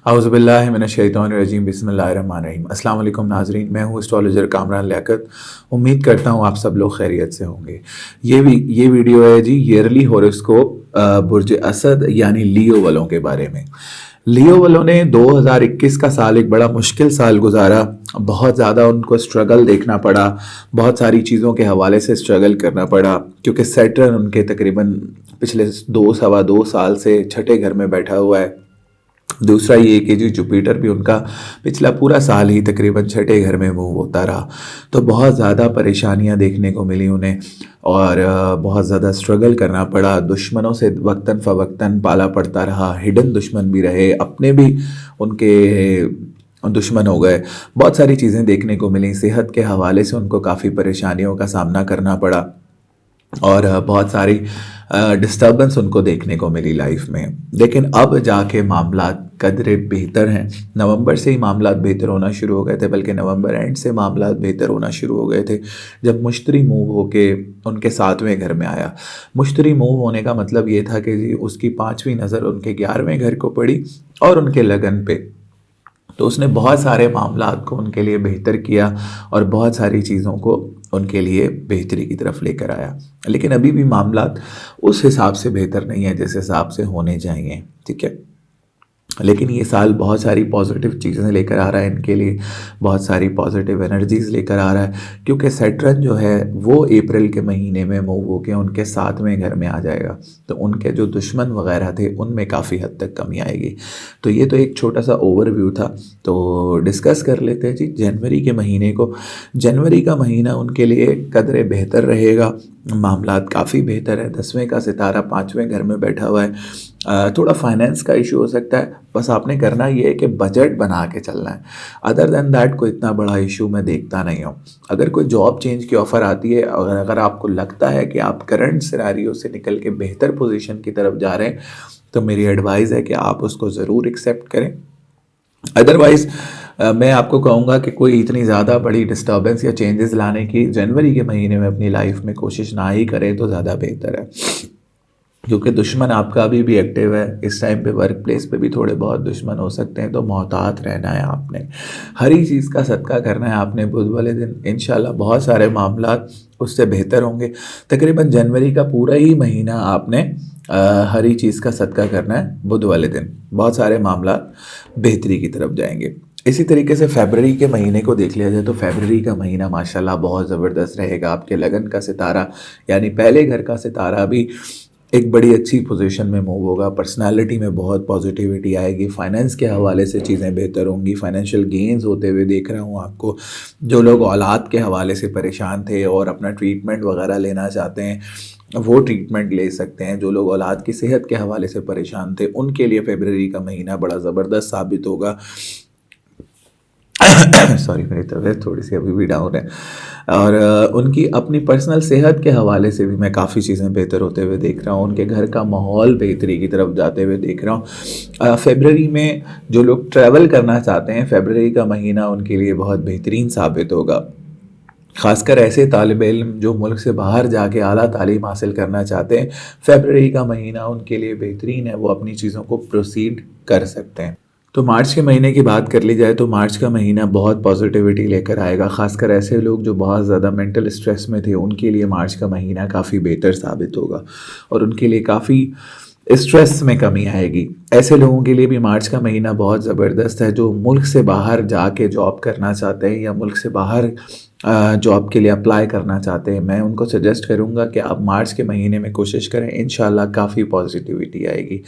औज़ुबिल्लाहि मिनश्शैतानिर्रजीम बिस्मिल्लाहिर्रहमानिर्रहीम। अस्सलाम वालेकुम नाज़रीन, मैं हूँ एस्ट्रोलॉजर कामरान लियाकत। उम्मीद करता हूँ आप सब लोग खैरियत से होंगे। ये वीडियो है जी ईयरली हॉरोस्कोप बुर्ज असद यानी लियो वालों के बारे में। लियो वालों ने 2021 का साल एक बड़ा मुश्किल साल गुजारा। बहुत ज़्यादा उनको स्ट्रगल देखना पड़ा, बहुत सारी चीज़ों के हवाले से स्ट्रगल करना पड़ा, क्योंकि सैटर्न उनके तकरीबन पिछले 2 सवा 2 साल से छठे घर में बैठा हुआ है। दूसरा ये कि जी जुपिटर भी उनका पिछला पूरा साल ही तकरीबन छठे घर में मूव होता रहा। तो बहुत ज़्यादा परेशानियां देखने को मिली उन्हें और बहुत ज़्यादा स्ट्रगल करना पड़ा। दुश्मनों से वक्तन फ़वक्तन पाला पड़ता रहा, हिडन दुश्मन भी रहे, अपने भी उनके दुश्मन हो गए। बहुत सारी चीज़ें देखने को मिली। सेहत के हवाले से उनको काफ़ी परेशानियों का सामना करना पड़ा और बहुत सारी डिस्टर्बेंस उनको देखने को मिली लाइफ में। लेकिन अब जाके मामलात कदरे बेहतर हैं। नवंबर से ही मामलात बेहतर होना शुरू हो गए थे, बल्कि नवंबर एंड से मामलात बेहतर होना शुरू हो गए थे जब मुश्तरी मूव होके उनके 7वें घर में आया। मुश्तरी मूव होने का मतलब ये था कि जी उसकी 5वीं नज़र उनके 11वें घर को पड़ी और उनके लगन पे। तो उसने बहुत सारे मामलात को उनके लिए बेहतर किया और बहुत सारी चीज़ों को उनके लिए बेहतरी की तरफ लेकर आया। लेकिन अभी भी मामलात उस हिसाब से बेहतर नहीं है जिस हिसाब से होने चाहिए, ठीक है। लेकिन ये साल बहुत सारी पॉजिटिव चीज़ें लेकर आ रहा है इनके लिए, बहुत सारी पॉजिटिव एनर्जीज़ लेकर आ रहा है, क्योंकि सैटर्न जो है वो अप्रैल के महीने में मूव होकर उनके 7वें घर में आ जाएगा। तो उनके जो दुश्मन वगैरह थे उनमें काफ़ी हद तक कमी आएगी। तो ये तो एक छोटा सा ओवरव्यू था। तो डिस्कस कर लेते हैं जी जनवरी के महीने को। जनवरी का महीना उनके लिए कदरे बेहतर रहेगा, मामलात काफ़ी बेहतर है। 10वें का सितारा 5वें घर में बैठा हुआ है। थोड़ा फाइनेंस का इशू हो सकता है, बस आपने करना ये है कि बजट बना के चलना है। अदर देन दैट कोई इतना बड़ा इशू मैं देखता नहीं हूँ। अगर कोई जॉब चेंज की ऑफ़र आती है और अगर आपको लगता है कि आप करंट सिनेरियो से निकल के बेहतर पोजीशन की तरफ जा रहे हैं, तो मेरी एडवाइस है कि आप उसको ज़रूर एक्सेप्ट करें। अदरवाइज़ मैं आपको कहूँगा कि कोई इतनी ज़्यादा बड़ी डिस्टर्बेंस या चेंजेस लाने की जनवरी के महीने में अपनी लाइफ में कोशिश ना ही करें तो ज़्यादा बेहतर है, क्योंकि दुश्मन आपका अभी भी एक्टिव है। इस टाइम पे वर्क प्लेस पे भी थोड़े बहुत दुश्मन हो सकते हैं, तो मोहतात रहना है आपने। हरी चीज़ का सदका करना है आपने बुध वाले दिन। इंशाल्लाह बहुत सारे मामलात उससे बेहतर होंगे। तकरीबन जनवरी का पूरा ही महीना आपने हरी चीज़ का सदका करना है बुध वाले दिन। बहुत सारे मामलात बेहतरी की तरफ जाएंगे। इसी तरीके से फरवरी के महीने को देख लिया जाए तो फरवरी का महीना माशाल्लाह बहुत ज़बरदस्त रहेगा। आपके लगन का सितारा यानी पहले घर का सितारा भी एक बड़ी अच्छी पोजीशन में मूव होगा। पर्सनालिटी में बहुत पॉजिटिविटी आएगी। फाइनेंस के हवाले से चीज़ें बेहतर होंगी। फाइनेंशियल गेंस होते हुए देख रहा हूँ आपको। जो लोग औलाद के हवाले से परेशान थे और अपना ट्रीटमेंट वगैरह लेना चाहते हैं वो ट्रीटमेंट ले सकते हैं। जो लोग औलाद की सेहत के हवाले से परेशान थे उनके लिए फरवरी का महीना बड़ा ज़बरदस्त साबित होगा। सॉरी, मेरी तबीयत थोड़ी सी अभी भी डाउन है। और उनकी अपनी पर्सनल सेहत के हवाले से भी मैं काफ़ी चीज़ें बेहतर होते हुए देख रहा हूँ। उनके घर का माहौल बेहतरी की तरफ जाते हुए देख रहा हूँ। फरवरी में जो लोग ट्रैवल करना चाहते हैं, फरवरी का महीना उनके लिए बहुत बेहतरीन साबित होगा। ख़ासकर ऐसे तालिब इल्म जो मुल्क से बाहर जाके आला तालीम हासिल करना चाहते हैं, फरवरी का महीना उनके लिए बेहतरीन है। वो अपनी चीज़ों को प्रोसीड कर सकते हैं। तो मार्च के महीने की बात कर ली जाए तो मार्च का महीना बहुत पॉजिटिविटी लेकर आएगा। ख़ासकर ऐसे लोग जो बहुत ज़्यादा मेंटल स्ट्रेस में थे उनके लिए मार्च का महीना काफ़ी बेहतर साबित होगा और उनके लिए काफ़ी स्ट्रेस में कमी आएगी। ऐसे लोगों के लिए भी मार्च का महीना बहुत ज़बरदस्त है जो मुल्क से बाहर जाके जॉब करना चाहते हैं या मुल्क से बाहर जॉब के लिए अप्लाई करना चाहते हैं। मैं उनको सजेस्ट करूंगा कि आप मार्च के महीने में कोशिश करें, इंशाल्लाह काफ़ी पॉजिटिविटी आएगी।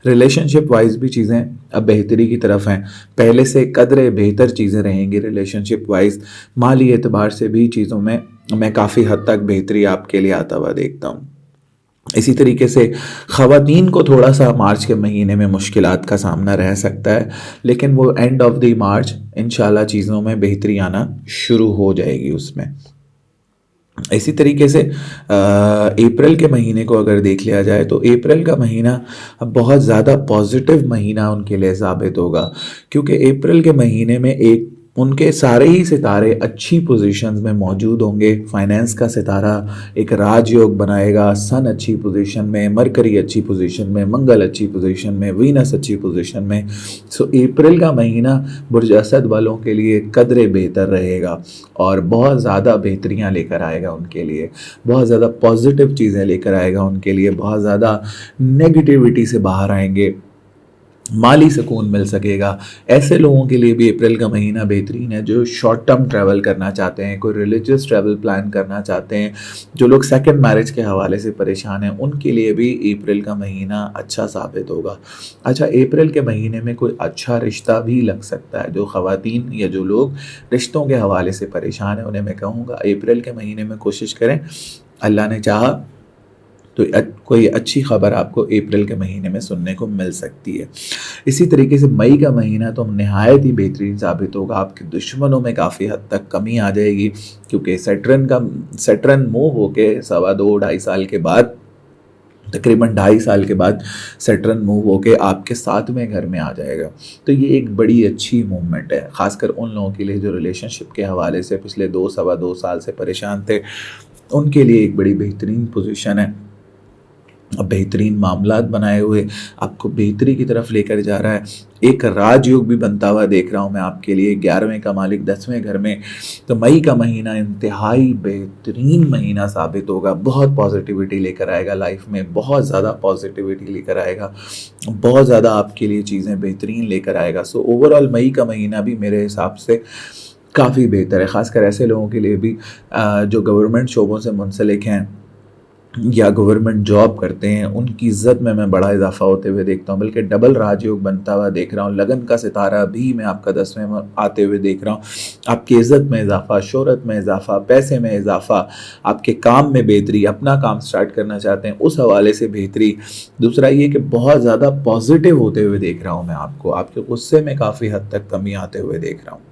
रिलेशनशिप वाइज भी चीज़ें अब बेहतरी की तरफ हैं, पहले से कदरे बेहतर चीज़ें रहेंगी रिलेशनशिप वाइज। माली एतबार से भी चीज़ों में मैं काफ़ी हद तक बेहतरी आपके लिए आता हुआ देखता हूँ। इसी तरीके से ख़वातीन को थोड़ा सा मार्च के महीने में मुश्किलात का सामना रह सकता है, लेकिन वो एंड ऑफ द मार्च इंशाल्लाह चीज़ों में बेहतरी आना शुरू हो जाएगी उसमें। इसी तरीके से अप्रैल के महीने को अगर देख लिया जाए तो अप्रैल का महीना बहुत ज़्यादा पॉजिटिव महीना उनके लिए साबित होगा, क्योंकि अप्रैल के महीने में एक उनके सारे ही सितारे अच्छी पोजीशंस में मौजूद होंगे। फाइनेंस का सितारा एक राजयोग बनाएगा, सन अच्छी पोजीशन में, मरकरी अच्छी पोजीशन में, मंगल अच्छी पोजीशन में, वीनस अच्छी पोजीशन में। सो अप्रैल का महीना बुर्ज असद वालों के लिए कदरे बेहतर रहेगा और बहुत ज़्यादा बेहतरियाँ लेकर आएगा उनके लिए, बहुत ज़्यादा पॉजिटिव चीज़ें लेकर आएगा उनके लिए, बहुत ज़्यादा नेगेटिविटी से बाहर आएंगे, माली सुकून मिल सकेगा। ऐसे लोगों के लिए भी अप्रैल का महीना बेहतरीन है जो शॉर्ट टर्म ट्रैवल करना चाहते हैं, कोई रिलीजियस ट्रैवल प्लान करना चाहते हैं, जो लोग सेकंड मैरिज के हवाले से परेशान हैं, उनके लिए भी अप्रैल का महीना अच्छा साबित होगा। अच्छा, अप्रैल के महीने में कोई अच्छा रिश्ता भी लग सकता है। जो ख़वातीन या जो लोग रिश्तों के हवाले से परेशान हैं उन्हें मैं कहूँगा अप्रैल के महीने में कोशिश करें, अल्लाह ने चाहा तो कोई अच्छी खबर आपको अप्रैल के महीने में सुनने को मिल सकती है। इसी तरीके से मई का महीना तो नहायत ही बेहतरीन साबित होगा। आपके दुश्मनों में काफ़ी हद तक कमी आ जाएगी क्योंकि सैटर्न मूव होके 2.5 साल के बाद, तकरीबन 2.5 साल के बाद सैटर्न मूव होके आपके 7वें घर में आ जाएगा। तो ये एक बड़ी अच्छी मूवमेंट है, ख़ासकर उन लोगों के लिए जो रिलेशनशिप के हवाले से पिछले 2 साल से परेशान थे, उनके लिए एक बड़ी बेहतरीन पोजीशन है। बेहतरीन मामलात बनाए हुए आपको बेहतरी की तरफ लेकर जा रहा है। एक राजयोग भी बनता हुआ देख रहा हूँ मैं आपके लिए, 11वें का मालिक 10वें घर में। तो मई का महीना इंतहाई बेहतरीन महीना साबित होगा, बहुत पॉजिटिविटी लेकर आएगा लाइफ में, बहुत ज़्यादा पॉजिटिविटी लेकर आएगा, बहुत ज़्यादा आपके लिए चीज़ें बेहतरीन लेकर आएगा। सो ओवरऑल मई का महीना भी मेरे हिसाब से काफ़ी बेहतर है, ख़ासकर ऐसे लोगों के लिए भी जो गवर्नमेंट शोबों से मुंसलिक हैं या गवर्नमेंट जॉब करते हैं। उनकी इज़्ज़त में मैं बड़ा इजाफा होते हुए देखता हूँ, बल्कि डबल राजयोग बनता हुआ देख रहा हूँ। लगन का सितारा भी मैं आपका 10वें में आते हुए देख रहा हूँ। आपकी इज़्ज़त में इजाफा, शोहरत में इजाफा, पैसे में इजाफा, आपके काम में बेहतरी, अपना काम स्टार्ट करना चाहते हैं उस हवाले से बेहतरी। दूसरा ये कि बहुत ज़्यादा पॉजिटिव होते हुए देख रहा हूँ मैं आपको, आपके गुस्से में काफ़ी हद तक कमी आते हुए देख रहा हूँ।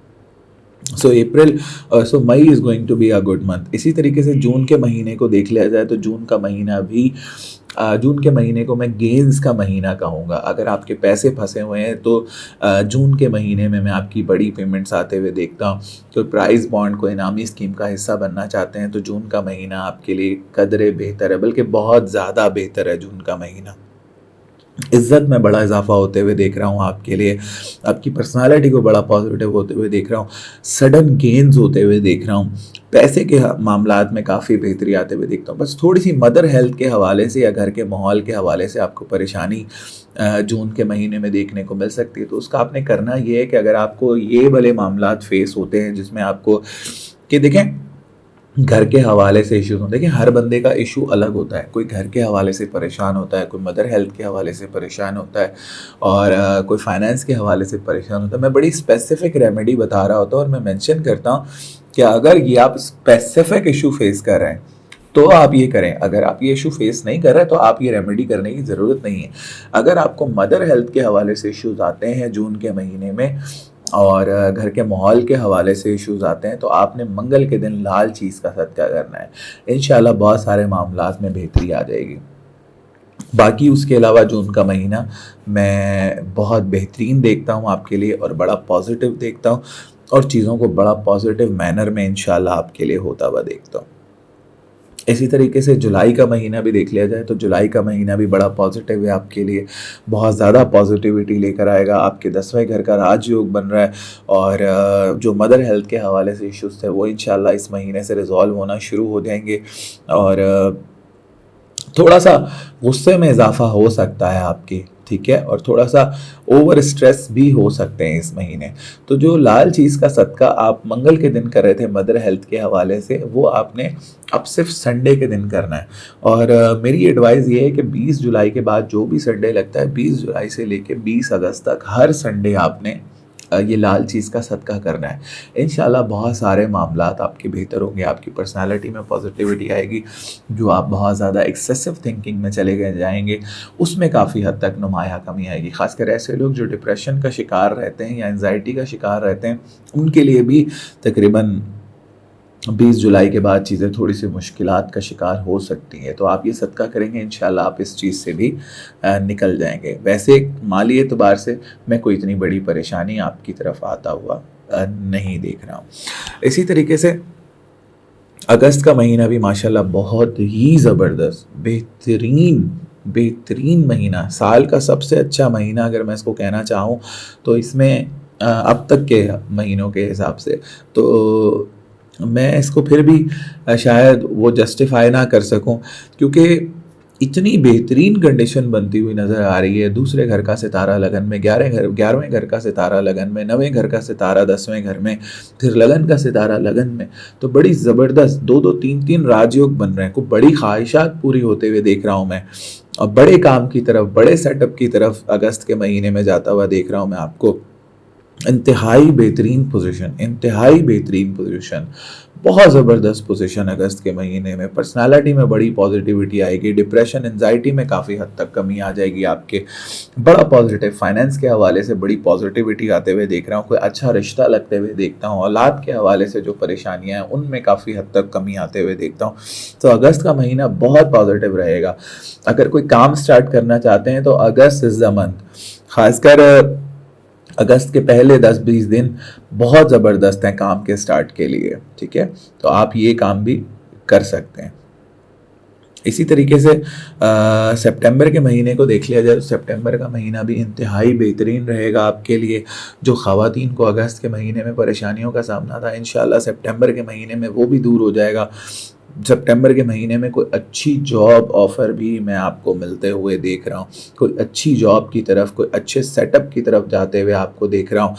So May is going to be a good month. इसी तरीके से जून के महीने को देख लिया जाए तो जून का महीना भी जून के महीने को मैं गेंस का महीना कहूँगा। अगर आपके पैसे फंसे हुए हैं तो जून के महीने में मैं आपकी बड़ी पेमेंट्स आते हुए देखता हूँ। तो प्राइस बॉन्ड को इनामी स्कीम का हिस्सा बनना चाहते हैं तो जून का महीना आपके लिए कदरे बेहतर है, बल्कि बहुत ज़्यादा बेहतर है जून का महीना। इज़्ज़त में बड़ा इजाफा होते हुए देख रहा हूँ आपके लिए, आपकी पर्सनालिटी को बड़ा पॉजिटिव होते हुए देख रहा हूँ, सडन गेन्स होते हुए देख रहा हूँ, पैसे के मामलात में काफ़ी बेहतरी आते हुए देखता हूँ। बस थोड़ी सी मदर हेल्थ के हवाले से या घर के माहौल के हवाले से आपको परेशानी जून के महीने में देखने को मिल सकती है। तो उसका आपने करना ये है कि अगर आपको ये वाले मामलात फेस होते हैं जिसमें आपको कि देखें घर के हवाले से इश्यूज होते हैं, देखिए हर बंदे का इशू अलग होता है। कोई घर के हवाले से परेशान होता है, कोई मदर हेल्थ के हवाले से परेशान होता है और कोई फाइनेंस के हवाले से परेशान होता है। मैं बड़ी स्पेसिफिक रेमेडी बता रहा होता हूँ और मैं मेंशन करता हूँ कि अगर ये आप स्पेसिफिक इशू फेस कर रहे हैं तो आप ये करें, अगर आप ये इशू फेस नहीं कर रहे तो आप ये रेमेडी करने की ज़रूरत नहीं है। अगर आपको मदर हेल्थ के हवाले से इश्यूज आते हैं जून के महीने में और घर के माहौल के हवाले से इश्यूज आते हैं तो आपने मंगल के दिन लाल चीज़ का सदका करना है। इंशाल्लाह बहुत सारे मामलात में बेहतरी आ जाएगी। बाकी उसके अलावा जून का महीना मैं बहुत बेहतरीन देखता हूँ आपके लिए और बड़ा पॉजिटिव देखता हूँ और चीज़ों को बड़ा पॉजिटिव मैनर में इंशाल्लाह आपके लिए होता हुआ देखता हूँ। इसी तरीके से जुलाई का महीना भी देख लिया जाए तो जुलाई का महीना भी बड़ा पॉजिटिव है आपके लिए, बहुत ज़्यादा पॉजिटिविटी लेकर आएगा। आपके 10वें घर का राजयोग बन रहा है और जो मदर हेल्थ के हवाले से इश्यूज थे वो इंशाल्लाह इस महीने से रिजॉल्व होना शुरू हो जाएंगे और थोड़ा सा गुस्से में इजाफा हो सकता है आपकी, ठीक है, और थोड़ा सा ओवर स्ट्रेस भी हो सकते हैं इस महीने। तो जो लाल चीज़ का सदका आप मंगल के दिन कर रहे थे मदर हेल्थ के हवाले से वो आपने अब सिर्फ संडे के दिन करना है। और मेरी एडवाइस ये है कि 20 जुलाई के बाद जो भी संडे लगता है 20 जुलाई से लेके 20 अगस्त तक हर संडे आपने ये लाल चीज़ का सदका करना है। इंशाल्लाह बहुत सारे मामलात आपके बेहतर होंगे, आपकी पर्सनालिटी में पॉजिटिविटी आएगी। जो आप बहुत ज़्यादा एक्सेसिव थिंकिंग में चले गए जाएंगे उसमें काफ़ी हद तक नुमाया कमी आएगी। ख़ासकर ऐसे लोग जो डिप्रेशन का शिकार रहते हैं या एंजाइटी का शिकार रहते हैं उनके लिए भी तकरीबन 20 जुलाई के बाद चीज़ें थोड़ी सी मुश्किलात का शिकार हो सकती हैं। तो आप ये सदका करेंगे इंशाल्लाह आप इस चीज़ से भी निकल जाएंगे। वैसे माली एतबार से मैं कोई इतनी बड़ी परेशानी आपकी तरफ आता हुआ नहीं देख रहा हूँ। इसी तरीके से अगस्त का महीना भी माशाल्लाह बहुत ही ज़बरदस्त बेहतरीन महीना, साल का सबसे अच्छा महीना अगर मैं इसको कहना चाहूँ तो इसमें अब तक के महीनों के हिसाब से तो मैं इसको फिर भी शायद वो जस्टिफाई ना कर सकूं, क्योंकि इतनी बेहतरीन कंडीशन बनती हुई नज़र आ रही है। दूसरे घर का सितारा लगन में, 11वें घर का सितारा लगन में, 9वें घर का सितारा 10वें घर में, फिर लगन का सितारा लगन में, तो बड़ी ज़बरदस्त 2-2 3-3 राजयोग बन रहे हैं। कुछ बड़ी ख्वाहिशात पूरी होते हुए देख रहा हूँ मैं, और बड़े काम की तरफ, बड़े सेटअप की तरफ अगस्त के महीने में जाता हुआ देख रहा हूँ मैं आपको। इंतहाई बेहतरीन पोजीशन, बहुत ज़बरदस्त पोजीशन अगस्त के महीने में। पर्सनालिटी में बड़ी पॉजिटिविटी आएगी, डिप्रेशन एंजाइटी में काफ़ी हद तक कमी आ जाएगी आपके, बड़ा पॉजिटिव, फाइनेंस के हवाले से बड़ी पॉजिटिविटी आते हुए देख रहा हूँ, कोई अच्छा रिश्ता लगते हुए देखता हूँ, औलाद के हवाले से जो परेशानियाँ हैं उनमें काफ़ी हद तक कमी आते हुए देखता हूँ। तो अगस्त का महीना बहुत पॉजिटिव रहेगा। अगर कोई काम स्टार्ट करना चाहते हैं तो अगस्त इज़ द मंथ, खासकर अगस्त के पहले 10-20 दिन बहुत ज़बरदस्त हैं काम के स्टार्ट के लिए, ठीक है, तो आप ये काम भी कर सकते हैं। इसी तरीके से सितंबर के महीने को देख लिया जाए तो सितंबर का महीना भी इंतहाई बेहतरीन रहेगा आपके लिए। जो ख़वातीन को अगस्त के महीने में परेशानियों का सामना था, इंशाल्लाह सितंबर के महीने में वो भी दूर हो जाएगा। सितंबर के महीने में कोई अच्छी जॉब ऑफ़र भी मैं आपको मिलते हुए देख रहा हूँ, कोई अच्छी जॉब की तरफ, कोई अच्छे सेटअप की तरफ जाते हुए आपको देख रहा हूँ।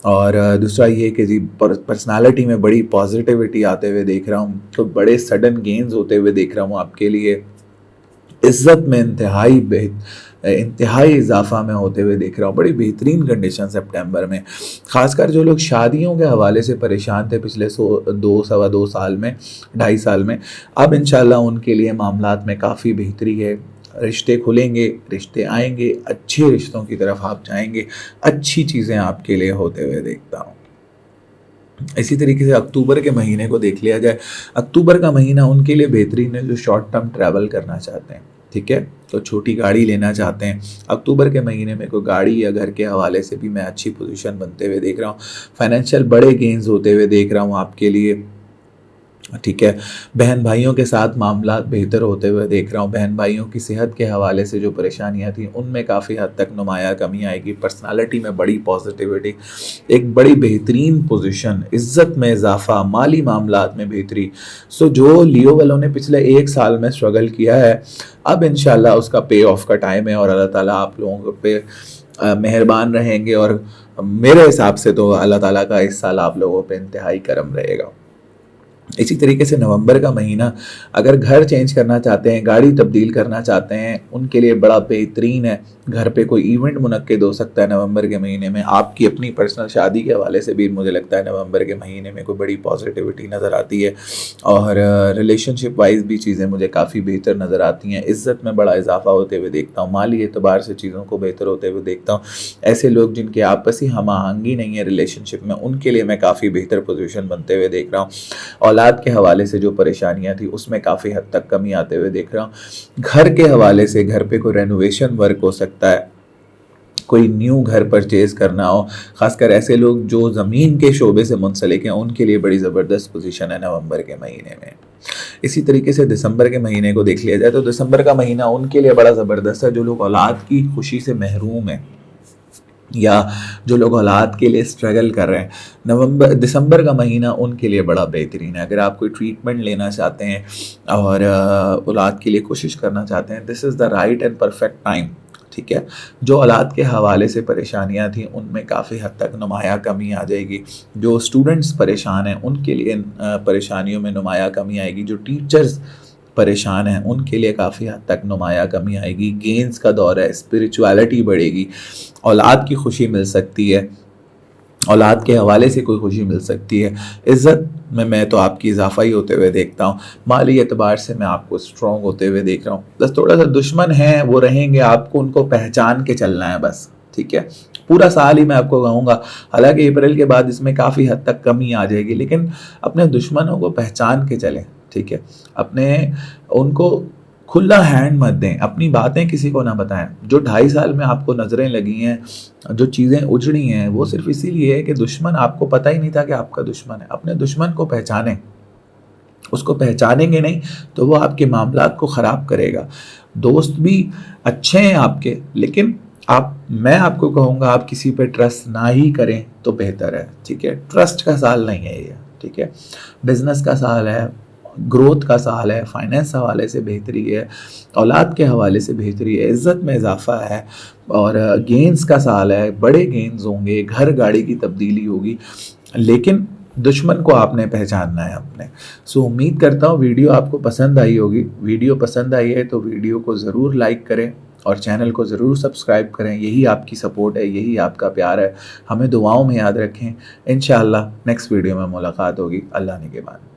और दूसरा ये कि जी पर्सनालिटी में बड़ी पॉजिटिविटी आते हुए देख रहा हूँ, तो बड़े सडन गेन्स होते हुए देख रहा हूँ आपके लिए। इज़्ज़त में इंतहाई इजाफा में होते हुए देख रहा हूँ, बड़ी बेहतरीन कंडीशन सितंबर में। ख़ासकर जो लोग शादियों के हवाले से परेशान थे पिछले 2 साल में, 2.5 साल में, अब इंशाल्लाह उनके लिए मामलात में काफ़ी बेहतरी है। रिश्ते खुलेंगे, रिश्ते आएंगे, अच्छे रिश्तों की तरफ आप जाएंगे, अच्छी चीज़ें आपके लिए होते हुए देखता हूँ। इसी तरीके से अक्टूबर के महीने को देख लिया जाए, अक्टूबर का महीना उनके लिए बेहतरीन है जो शॉर्ट टर्म ट्रैवल करना चाहते हैं, ठीक है, तो छोटी गाड़ी लेना चाहते हैं। अक्टूबर के महीने में कोई गाड़ी या घर के हवाले से भी मैं अच्छी पोजीशन बनते हुए देख रहा हूँ। फाइनेंशियल बड़े गेन्स होते हुए देख रहा हूँ आपके लिए, ठीक है। बहन भाइयों के साथ मामलात बेहतर होते हुए देख रहा हूँ। बहन भाइयों की सेहत के हवाले से जो परेशानियाँ थी उनमें काफ़ी हद तक नुमाया कमी आएगी। पर्सनालिटी में बड़ी पॉजिटिविटी, एक बड़ी बेहतरीन पोजीशन, इज़्ज़त में इजाफा, माली मामलात में बेहतरी। सो जो लियो वालों ने पिछले 1 साल में स्ट्रगल किया है, अब इंशाल्लाह उसका पे ऑफ का टाइम है और अल्लाह ताला आप लोगों पे मेहरबान रहेंगे। और मेरे हिसाब से तो अल्लाह ताला का इस साल आप लोगों पे इंतहाई करम रहेगा। इसी तरीके से नवंबर का महीना, अगर घर चेंज करना चाहते हैं, गाड़ी तब्दील करना चाहते हैं, उनके लिए बड़ा बेहतरीन है। घर पे कोई इवेंट मुनक्किद हो सकता है नवंबर के महीने में। आपकी अपनी पर्सनल शादी के हवाले से भी मुझे लगता है नवंबर के महीने में कोई बड़ी पॉजिटिविटी नज़र आती है। और रिलेशनशिप वाइज भी चीज़ें मुझे काफ़ी बेहतर नज़र आती हैं। इज़्ज़त में बड़ा इजाफा होते हुए देखता हूँ, माली एतबार से चीज़ों को बेहतर होते हुए देखता हूँ। ऐसे लोग जिनके आपसी हम आहंगी नहीं है रिलेशनशिप में, उनके लिए मैं काफ़ी बेहतर पोजीशन बनते हुए देख रहा हूँ। औलाद के हवाले से जो परेशानियां थी उसमें काफ़ी हद तक कमी आते हुए देख रहा हूँ। घर के हवाले से, घर पे कोई रेनोवेशन वर्क हो सकता है, कोई न्यू घर परचेज़ करना हो, ख़ासकर ऐसे लोग जो ज़मीन के शोबे से मुंसलिक हैं, उनके लिए बड़ी ज़बरदस्त पोजीशन है नवंबर के महीने में। इसी तरीके से दिसंबर के महीने को देख लिया जाए तो दिसंबर का महीना उनके लिए बड़ा ज़बरदस्त है जो लोग औलाद की खुशी से महरूम हैं या जो लोग औलाद के लिए स्ट्रगल कर रहे हैं। दिसंबर का महीना उनके लिए बड़ा बेहतरीन है। अगर आप कोई ट्रीटमेंट लेना चाहते हैं और औलाद के लिए कोशिश करना चाहते हैं, this is the right and perfect time, ठीक है। जो औलाद के हवाले से परेशानियां थी उनमें काफ़ी हद तक नुमाया कमी आ जाएगी। जो स्टूडेंट्स परेशान हैं उनके लिए परेशानियों में नुमाया कमी आएगी। जो टीचर्स परेशान हैं उनके लिए काफ़ी हद तक नुमाया कमी आएगी। गेंस का दौर है, स्पिरिचुअलिटी बढ़ेगी, औलाद की खुशी मिल सकती है, औलाद के हवाले से कोई खुशी मिल सकती है। इज़्ज़त में मैं तो आपकी इजाफा ही होते हुए देखता हूँ। माली एतबार से मैं आपको स्ट्रॉन्ग होते हुए देख रहा हूँ। बस थोड़ा सा दुश्मन हैं वो रहेंगे, आपको उनको पहचान के चलना है बस, ठीक है। पूरा साल ही मैं आपको कहूँगा, हालांकि अप्रैल के बाद इसमें काफ़ी हद तक कमी आ जाएगी, लेकिन अपने दुश्मनों को पहचान के चलें, ठीक है। अपने उनको کھلا ہینڈ مت دیں، اپنی باتیں کسی کو نہ بتائیں. جو 2.5 سال میں آپ کو نظریں لگی ہیں، جو چیزیں اجڑی ہیں، وہ صرف اسی لیے ہے کہ دشمن آپ کو پتہ ہی نہیں تھا کہ آپ کا دشمن ہے. اپنے دشمن کو پہچانیں، اس کو پہچانیں گے نہیں تو وہ آپ کے معاملات کو خراب کرے گا. دوست بھی اچھے ہیں آپ کے، لیکن میں آپ کو کہوں گا آپ کسی پہ ٹرسٹ نہ ہی کریں تو بہتر ہے. ٹھیک ہے، ٹرسٹ کا سال نہیں ہے یہ. ٹھیک ہے، بزنس کا سال ہے، گروتھ کا سال ہے، فائنینس حوالے سے بہتری ہے، اولاد کے حوالے سے بہتری ہے، عزت میں اضافہ ہے، اور گینز کا سال ہے. بڑے گینز ہوں گے، گھر گاڑی کی تبدیلی ہوگی، لیکن دشمن کو آپ نے پہچاننا ہے اپنے. سو امید کرتا ہوں ویڈیو آپ کو پسند آئی ہوگی. ویڈیو پسند آئی ہے تو ویڈیو کو ضرور لائک کریں اور چینل کو ضرور سبسکرائب کریں. یہی آپ کی سپورٹ ہے، یہی آپ کا پیار ہے. ہمیں دعاؤں میں یاد رکھیں. انشاءاللہ نیکسٹ ویڈیو میں ملاقات ہوگی. اللہ نگہبان.